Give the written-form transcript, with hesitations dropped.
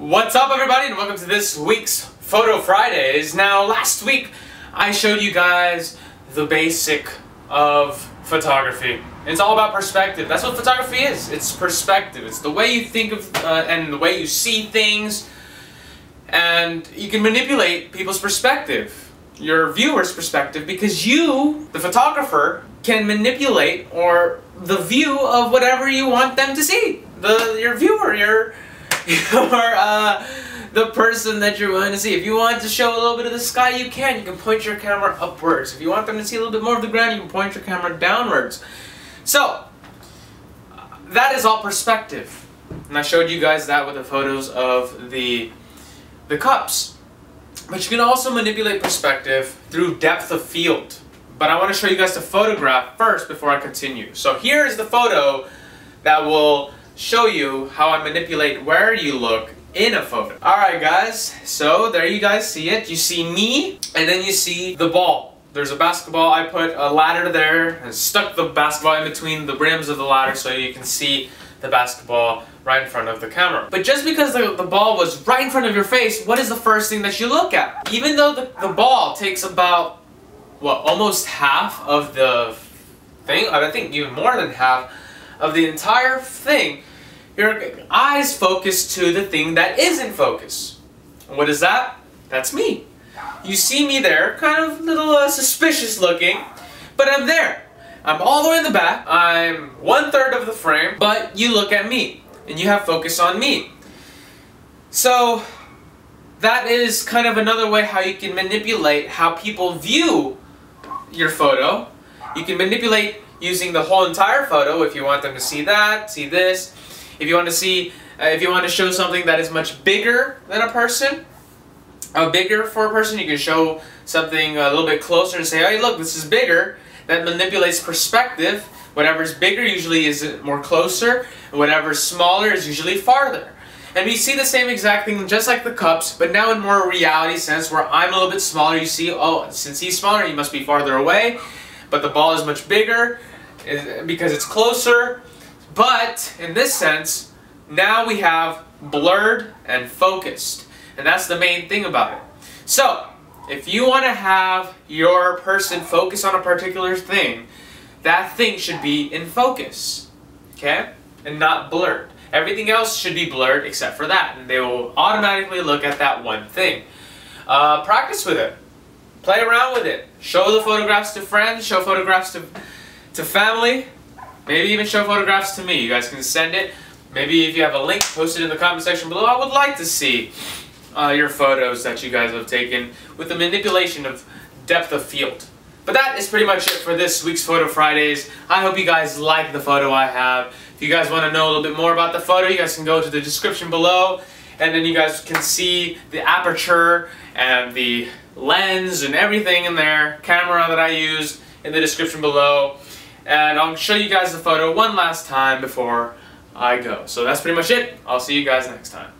What's up, everybody, and welcome to this week's Foto Fridays. Now, last week I showed you guys the basic of photography. It's all about perspective. That's what photography is. It's perspective. It's the way you think of and the way you see things, and you can manipulate people's perspective, your viewer's perspective, because you, the photographer, can manipulate the view of whatever you want them to see. Your viewer, the person that you're going to see. If you want to show a little bit of the sky, you can. You can point your camera upwards. If you want them to see a little bit more of the ground, you can point your camera downwards. So, that is all perspective. And I showed you guys that with the photos of the cups. But you can also manipulate perspective through depth of field. But I want to show you guys the photograph first before I continue. So here is the photo that will show you how I manipulate where you look in a photo. Alright guys, so there you guys see it. You see me, and then you see the ball. There's a basketball. I put a ladder there and stuck the basketball in between the rims of the ladder so you can see the basketball right in front of the camera. But just because the ball was right in front of your face, what is the first thing that you look at? Even though the ball takes about, what, almost half of the thing, I think even more than half of the entire thing, your eyes focus to the thing that is in focus. What is that? That's me. You see me there, kind of little suspicious looking, but I'm there. I'm all the way in the back. I'm 1/3 of the frame, but you look at me, and you have focus on me. So that is kind of another way how you can manipulate how people view your photo. You can manipulate using the whole entire photo if you want them to see that, see this. If you want to see, if you want to show something that is much bigger than a person, bigger for a person, you can show something a little bit closer and say, hey look, this is bigger. That manipulates perspective. Whatever's bigger usually is more closer, and whatever's smaller is usually farther. And we see the same exact thing just like the cups, but now in more reality sense where I'm a little bit smaller, you see, oh, since he's smaller, he must be farther away, but the ball is much bigger because it's closer. But in this sense, now we have blurred and focused. And that's the main thing about it. So, if you want to have your person focus on a particular thing, that thing should be in focus. Okay? And not blurred. Everything else should be blurred except for that. And they will automatically look at that one thing. Practice with it. Play around with it. Show the photographs to friends. Show photographs to family. Maybe even show photographs to me. You guys can send it. Maybe if you have a link, post it in the comment section below. I would like to see your photos that you guys have taken with the manipulation of depth of field. But that is pretty much it for this week's Foto Fridays. I hope you guys like the photo I have. If you guys want to know a little bit more about the photo, you guys can go to the description below, and then you guys can see the aperture and the lens and everything in there, camera that I used, in the description below. And I'll show you guys the photo one last time before I go. So that's pretty much it. I'll see you guys next time.